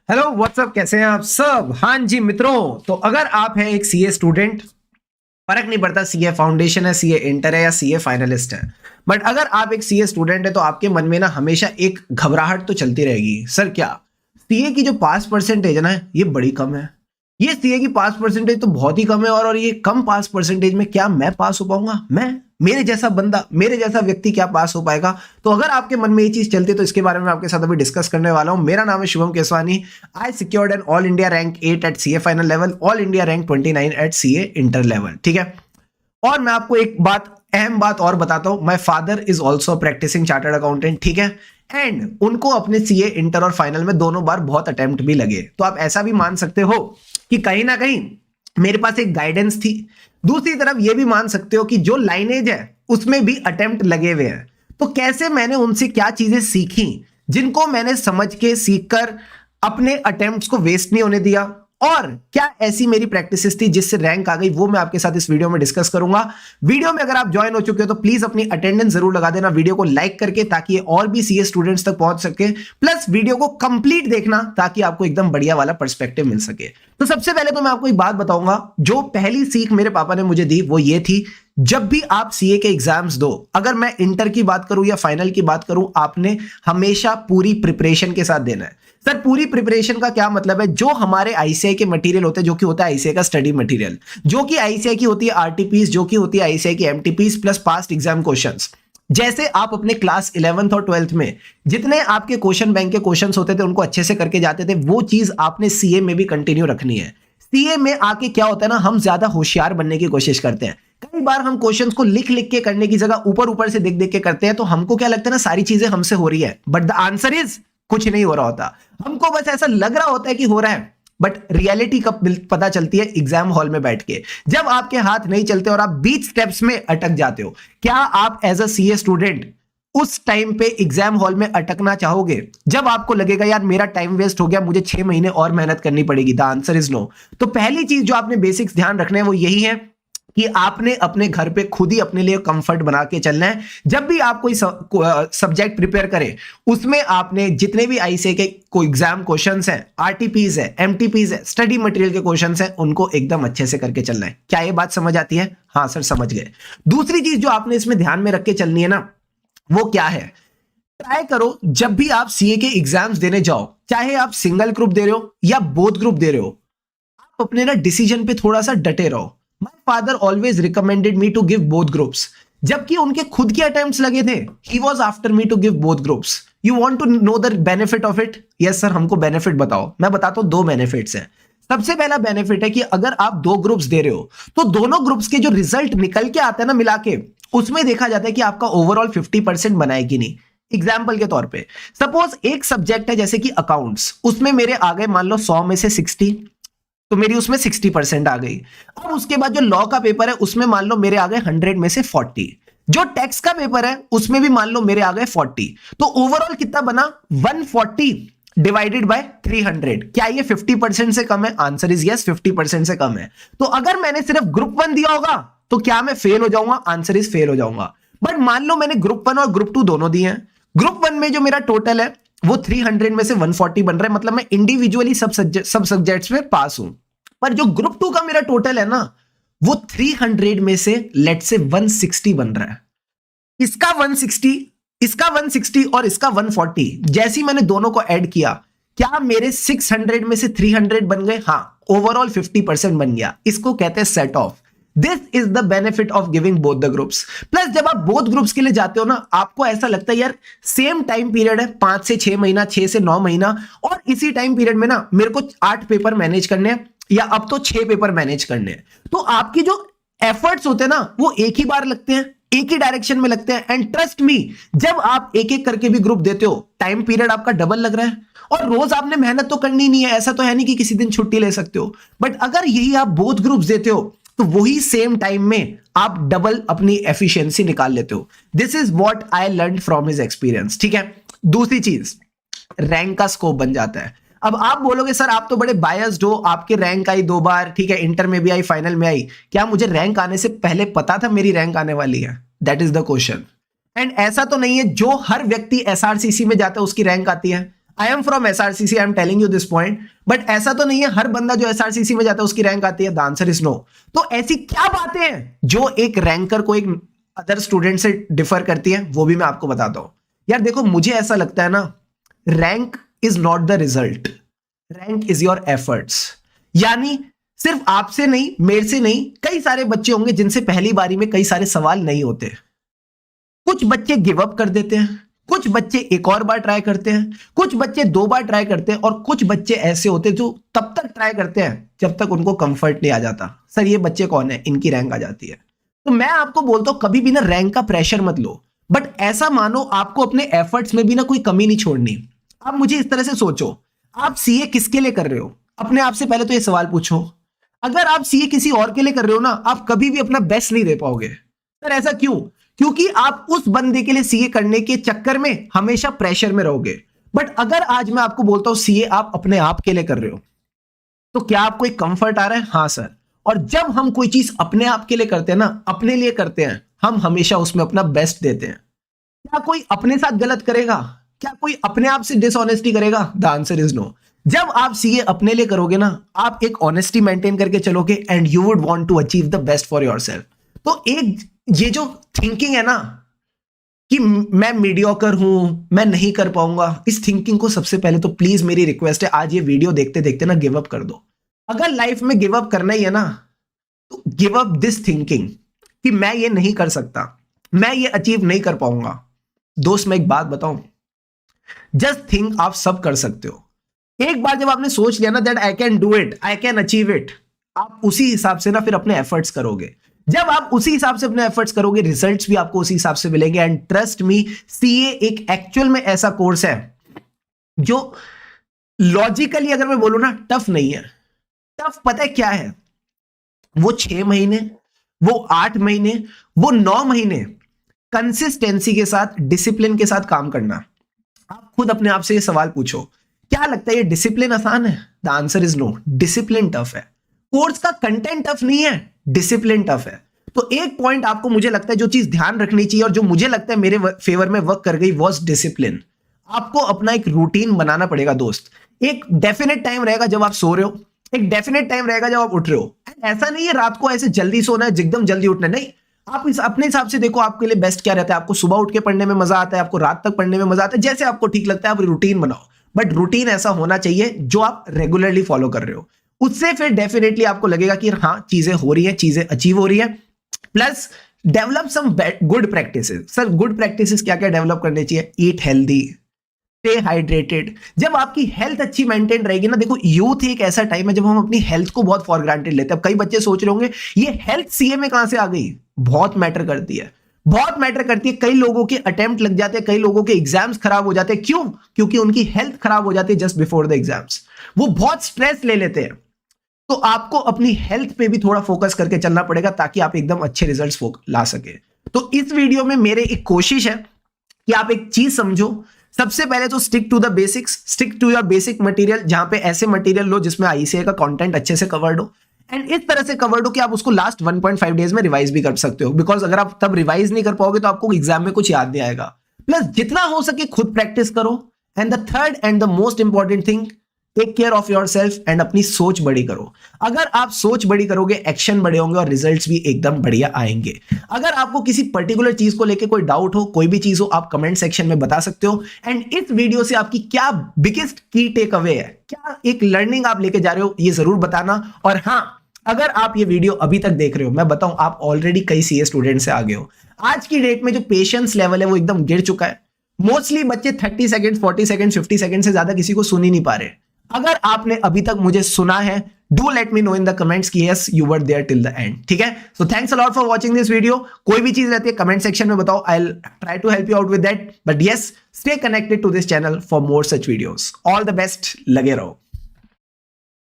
Hello what's up, कैसे हैं आप सब। हाँ जी मित्रों, तो अगर आप हैं एक सीए स्टूडेंट, फर्क नहीं पड़ता सीए फाउंडेशन है, सीए इंटर है या सीए फाइनलिस्ट है, बट अगर आप एक सीए स्टूडेंट है तो आपके मन में ना हमेशा एक घबराहट तो चलती रहेगी। सर क्या सीए की जो पास परसेंटेज है ना, ये बड़ी कम है। ये सीए की पास परसेंटेज तो बहुत ही कम है, और ये कम पास परसेंटेज में क्या मैं पास हो पाऊंगा? मैं, मेरे जैसा बंदा, मेरे जैसा व्यक्ति क्या पास हो पाएगा? तो अगर आपके मन में ये चीज चलती है तो इसके बारे में आपके साथ अभी डिस्कस करने वाला हूं। मेरा नाम है Shubham Keswani. I secured an all India rank 8 at CA final level, all India rank 29 at CA inter level. ठीक है, और मैं आपको एक बात, अहम बात और बताता हूं, my father is also practising chartered accountant. ठीक है, एंड उनको अपने सीए इंटर और फाइनल में दोनों बार बहुत अटेम्प्ट भी लगे। तो आप ऐसा भी मान सकते हो कि कहीं ना कहीं मेरे पास एक गाइडेंस थी। दूसरी तरफ ये भी मान सकते हो कि जो लाइनेज है उसमें भी अटेम्प्ट लगे हुए हैं। तो कैसे मैंने उनसे क्या चीजें सीखी जिनको मैंने समझ के सीख कर अपने अटेम्प्ट्स को वेस्ट नहीं होने दिया, और क्या ऐसी मेरी प्रैक्टिसेस थी जिससे रैंक आ गई, वो मैं आपके साथ इस वीडियो में डिस्कस करूंगा। वीडियो में अगर आप ज्वाइन हो चुके हो तो प्लीज अपनी अटेंडेंस जरूर लगा देना वीडियो को लाइक करके, ताकि ये और भी सीए स्टूडेंट्स तक पहुंच सके। प्लस वीडियो को कंप्लीट देखना ताकि आपको एकदम बढ़िया वाला पर्सपेक्टिव मिल सके। तो सबसे पहले तो मैं आपको एक बात बताऊंगा, जो पहली सीख मेरे पापा ने मुझे दी वो ये थी, जब भी आप सीए के एग्जाम्स दो, अगर मैं इंटर की बात करूं या फाइनल की बात करूं, आपने हमेशा पूरी प्रिपरेशन के साथ देना है। सर पूरी प्रिपरेशन का क्या मतलब है? जो हमारे आईसीआई के मटेरियल होते हैं, जो कि होता है आईसीआई का स्टडी मटेरियल, जो कि आईसीआई की होती है आरटीपीस, जो कि होती है आईसीआई की MTPs, plus past exam questions. जैसे आप अपने क्लास 11th और 12th में जितने आपके क्वेश्चन बैंक के क्वेश्चंस होते थे उनको अच्छे से करके जाते थे, वो चीज आपने सीए में भी कंटिन्यू रखनी है। सीए में आके क्या होता है ना, हम ज्यादा होशियार बनने की कोशिश करते हैं। कई बार हम क्वेश्चंस को लिख लिख के करने की जगह ऊपर ऊपर से देख देख के करते हैं, तो हमको क्या लगता है ना, सारी चीजें हमसे हो रही है, बट द आंसर इज कुछ नहीं हो रहा होता। हमको बस ऐसा लग रहा होता है कि हो रहा है, बट रियलिटी कब पता चलती है? एग्जाम हॉल में बैठ के, जब आपके हाथ नहीं चलते और आप बीच स्टेप्स में अटक जाते हो। क्या आप एज अ सीए स्टूडेंट उस टाइम पे एग्जाम हॉल में अटकना चाहोगे जब आपको लगेगा यार मेरा टाइम वेस्ट हो गया, मुझे 6 महीने और मेहनत करनी पड़ेगी? The answer is no. तो पहली चीज जो आपने बेसिक्स ध्यान रखना है वो यही है कि आपने अपने घर पे खुद ही अपने लिए कंफर्ट बना के चलना है। जब भी आप कोई सब्जेक्ट प्रिपेयर करें, उसमें आपने जितने भी आईसीआई के कोई एग्जाम क्वेश्चंस हैं, आरटीपीज है, एमटीपीज है, स्टडी मटेरियल के क्वेश्चंस हैं, उनको एकदम अच्छे से करके चलना है। क्या ये बात समझ आती है? हाँ सर समझ गए। दूसरी चीज जो आपने इसमें ध्यान में रख के चलनी है ना, वो क्या है? ट्राई करो जब भी आप सीए के एग्जाम्स देने जाओ, चाहे आप सिंगल ग्रुप दे रहे हो या बोथ ग्रुप दे रहे हो, आप अपने ना डिसीजन पे थोड़ा सा डटे रहो। My father always recommended me to give both groups, जबकि उनके खुद के अटेम्प्ट्स लगे थे। He was after me to give both groups. You want to know the benefit of it? Yes sir, हमको बेनिफिट बताओ। मैं बताता हूं, दो बेनिफिट्स हैं। सबसे पहला बेनिफिट है कि अगर आप दो ग्रुप्स दे रहे हो तो दोनों ग्रुप्स के जो रिजल्ट निकल के आते हैं ना मिला के, उसमें देखा जाता है कि आपका ओवरऑल 50% बना है कि नहीं। एग्जाम्पल के तौर पे सपोज एक सब्जेक्ट है जैसे कि अकाउंट्स, उसमें मेरे आ गए मान लो 100 में से 60, तो मेरी उसमें 60% आ गई। अब उसके बाद जो लॉ का पेपर है उसमें मान लो मेरे आ गए 100 में से 40। जो टैक्स का पेपर है उसमें भी मान लो मेरे आ गए 40। तो ओवरऑल कितना बना? 140 डिवाइडेड बाय 300। क्या ये 50% से कम है? आंसर इज यस, 50% से कम है। तो अगर मैंने सिर्फ ग्रुप 1 दिया होगा तो क्या मैं फेल हो जाऊंगा? आंसर इज फेल हो जाऊंगा। बट मान लो मैंने ग्रुप 1 और ग्रुप 2 दोनों दिए हैं। ग्रुप 1 में जो मेरा टोटल है वो 300 में से 140 बन रहा है, मतलब मैं इंडिविजुअली सब सब्जेक्ट्स में पास हूं। पर जो ग्रुप 2 का मेरा टोटल है ना, वो 300 में से लेट से 160 बन रहा है। इसका 160, इसका 160 और इसका 140, जैसे ही मैंने दोनों को ऐड किया, क्या मेरे 600 में से 300 बन गए? हाँ, ओवरऑल 50% बन गया। इसको कहते हैं set of. This is the benefit of giving both the groups. Plus जब आप बोथ ग्रुप्स के लिए जाते हो ना, आपको ऐसा लगता है यार सेम टाइम पीरियड है, 5 से 6 महीना, 6 से 9 महीना, और इसी टाइम पीरियड में ना मेरे को 8 पेपर मैनेज करने हैं, या अब तो 6 पेपर मैनेज करने हैं। तो आपकी जो एफर्ट्स होते हैं ना, वो एक ही बार लगते हैं, एक ही डायरेक्शन में लगते हैं। एंड ट्रस्ट मी, जब आप एक एक करके भी ग्रुप देते हो, टाइम पीरियड आपका डबल लग रहा है, और रोज आपने मेहनत तो करनी नहीं है। ऐसा तो है नहीं कि किसी दिन छुट्टी ले सकते हो। बट अगर यही आप बोथ ग्रुप्स देते हो तो वही सेम टाइम में आप डबल अपनी एफिशिएंसी निकाल लेते हो। This is what I learn from his experience. ठीक है, दूसरी चीज, रैंक का स्कोप बन जाता है। अब आप बोलोगे सर आप तो बड़े बायस्ड हो, आपके रैंक आई 2 बार, ठीक है, इंटर में भी आई, फाइनल में आई। क्या मुझे रैंक आने से पहले पता था मेरी रैंक आने वाली है? That is the question. And ऐसा तो नहीं है जो हर व्यक्ति एसआरसीसी में जाता है उसकी रैंक आती है। I am from SRCC, I am telling you this point, but ऐसा तो नहीं है हर बंदा जो एसआरसीसी में जाता है उसकी रैंक आती है। The answer is no. तो ऐसी क्या बातें हैं जो एक रैंकर को एक अदर स्टूडेंट से डिफर करती है, वो भी मैं आपको बताता हूं। यार देखो, मुझे ऐसा लगता है ना, rank is not the result, rank is your efforts. यानी सिर्फ आपसे नहीं, मेरे से नहीं, कई सारे बच्चे होंगे जिनसे पहली बारी में कई सारे सवाल नहीं होते। कुछ बच्चे गिव अप कर देते हैं, कुछ बच्चे एक और बार ट्राई करते हैं, कुछ बच्चे 2 बार ट्राई करते हैं, और कुछ बच्चे ऐसे होते हैं जो तब तक ट्राई करते हैं जब तक उनको कंफर्ट नहीं आ जाता। सर ये बच्चे कौन है, इनकी रैंक आ जाती है। तो मैं आपको बोलता हूं कभी भी ना रैंक का प्रेशर मत लो, बट ऐसा मानो आपको अपने एफर्ट्स में भी ना कोई कमी नहीं छोड़नी। आप मुझे इस तरह से सोचो, आप सीए किसके लिए कर रहे हो? अपने आप से पहले तो ये सवाल पूछो। अगर आप सीए किसी और के लिए कर रहे हो ना, आप कभी भी अपना बेस्ट नहीं दे पाओगे। सर ऐसा क्यों? क्योंकि आप उस बंदे के लिए सीए करने के चक्कर में हमेशा प्रेशर में रहोगे। बट अगर आज मैं आपको बोलता हूं सीए आप अपने आप के लिए कर रहे हो, तो क्या आपको एक कंफर्ट आ रहा है? हाँ सर। और जब हम कोई चीज अपने आप के लिए करते हैं ना, अपने लिए करते हैं, हम हमेशा उसमें अपना बेस्ट देते हैं। क्या कोई अपने साथ गलत करेगा? क्या कोई अपने आप से डिसऑनेस्टी करेगा? The answer is no. जब आप सीए अपने लिए करोगे ना, आप एक ऑनेस्टी मेंटेन करके चलोगे and you would want to achieve the best for yourself. तो एक ये जो थिंकिंग है ना कि मैं मीडियोकर हूं, मैं नहीं कर पाऊंगा, इस थिंकिंग को सबसे पहले तो प्लीज मेरी रिक्वेस्ट है, आज ये वीडियो देखते देखते ना गिव अप कर दो। अगर लाइफ में गिव अप करना ही है ना, तो गिव अप दिस थिंकिंग कि मैं ये नहीं कर सकता, मैं ये अचीव नहीं कर पाऊंगा। दोस्त मैं एक बात बताऊं, जस्ट थिंक आप सब कर सकते हो। एक बार जब आपने सोच लिया ना that I can do it, I can achieve it, आप उसी हिसाब से ना फिर अपने एफर्ट्स करोगे। जब आप उसी हिसाब से अपने एफर्ट्स करोगे, रिजल्ट्स भी आपको उसी हिसाब से मिलेंगे। एंड ट्रस्ट मी, सीए एक एक्चुअल में ऐसा कोर्स है जो लॉजिकली अगर मैं बोलूं ना टफ नहीं है। टफ पता है क्या है? वो 6 महीने, वो 8 महीने, वो 9 महीने कंसिस्टेंसी के साथ, डिसिप्लिन के साथ काम करना। आप खुद अपने आप से ये सवाल पूछो, क्या लगता है ये डिसिप्लिन आसान है? The answer is no, discipline tough है। कोर्स का कंटेंट टफ नहीं है, डिसिप्लिन टफ है। तो एक पॉइंट आपको मुझे लगता है जो चीज ध्यान रखनी चाहिए और जो मुझे लगता है मेरे फेवर में वर्क कर गई, वॉज डिसिप्लिन। आपको अपना एक रूटीन बनाना पड़ेगा दोस्त। एक डेफिनेट टाइम रहेगा जब आप सो रहे हो, एक डेफिनेट टाइम रहेगा जब आप उठ रहे हो। ऐसा नहीं है रात को ऐसे जल्दी सोना है, एकदम जल्दी उठना नहीं। आप इस अपने हिसाब से देखो आपके लिए बेस्ट क्या रहता है। आपको सुबह उठ के पढ़ने में मजा आता है, आपको रात तक पढ़ने में मजा आता है, जैसे आपको ठीक लगता है आप रूटीन बनाओ। बट रूटीन ऐसा होना चाहिए जो आप रेगुलरली फॉलो कर रहे हो। उससे फिर डेफिनेटली आपको लगेगा कि हाँ चीजें हो रही है, चीजें अचीव हो रही है। Plus develop some good practices. Sir good practices क्या क्या डेवलप करने चाहिए? Eat healthy, stay hydrated. जब आपकी हेल्थ अच्छी मेंटेन रहेगी ना, देखो यूथ एक ऐसा टाइम है जब हम अपनी हेल्थ को बहुत फॉर ग्रांटेड लेते हैं। अब कई बच्चे सोच रहे होंगे ये हेल्थ सीए में कहां से आ गई? बहुत मैटर करती है, बहुत मैटर करती है। कई लोगों के अटेम्प्ट लग जाते हैं, कई लोगों के एग्जाम्स खराब हो जाते हैं। क्यों? क्योंकि उनकी हेल्थ खराब हो जाती है जस्ट बिफोर द एग्जाम्स। वो बहुत स्ट्रेस ले लेते हैं। तो आपको अपनी हेल्थ पे भी थोड़ा फोकस करके चलना पड़ेगा ताकि आप एकदम अच्छे रिजल्ट्स ला सके। तो इस वीडियो में मेरे एक कोशिश है कि आप एक चीज समझो। सबसे पहले तो stick to the basics, stick to your basic material. जहां पे ऐसे मटेरियल लो जिसमें आईसीए का कंटेंट अच्छे से कवर्ड हो, एंड इस तरह से कवर्ड हो कि आप उसको लास्ट 1.5 डेज में रिवाइज भी कर सकते हो। बिकॉज अगर आप तब रिवाइज नहीं कर पाओगे तो आपको एग्जाम में कुछ याद नहीं आएगा। प्लस जितना हो सके खुद प्रैक्टिस करो। And the third and the most important thing, take care of yourself and अपनी सोच बड़ी करो। अगर आप सोच बड़ी करोगे, एक्शन बड़े होंगे और रिजल्ट्स भी एकदम बढ़िया आएंगे। अगर आपको किसी पर्टिकुलर चीज को लेके कोई डाउट हो, कोई भी चीज हो, आप कमेंट सेक्शन में बता सकते हो। एंड इस वीडियो से आपकी क्या बिगेस्ट की टेक अवे है, क्या एक लर्निंग आप लेके जा रहे हो, ये जरूर बताना। और हाँ, अगर आप ये वीडियो अभी तक देख रहे हो, मैं बताऊं आप ऑलरेडी कई सीए स्टूडेंट से आगे हो। आज की डेट में जो पेशेंस लेवल है वो एकदम गिर चुका है। मोस्टली बच्चे 30 सेकंड, 40 सेकंड, 50 सेकंड से ज्यादा किसी को सुन ही नहीं पा रहे। अगर आपने अभी तक मुझे सुना है, do let me know in the comments कि yes you were there till the end. ठीक है, so thanks a lot for watching this video. कोई भी चीज रहती है कमेंट सेक्शन में बताओ, I will try to help you out with that. But yes, stay connected to this channel for more such videos. All the best, लगे रहो।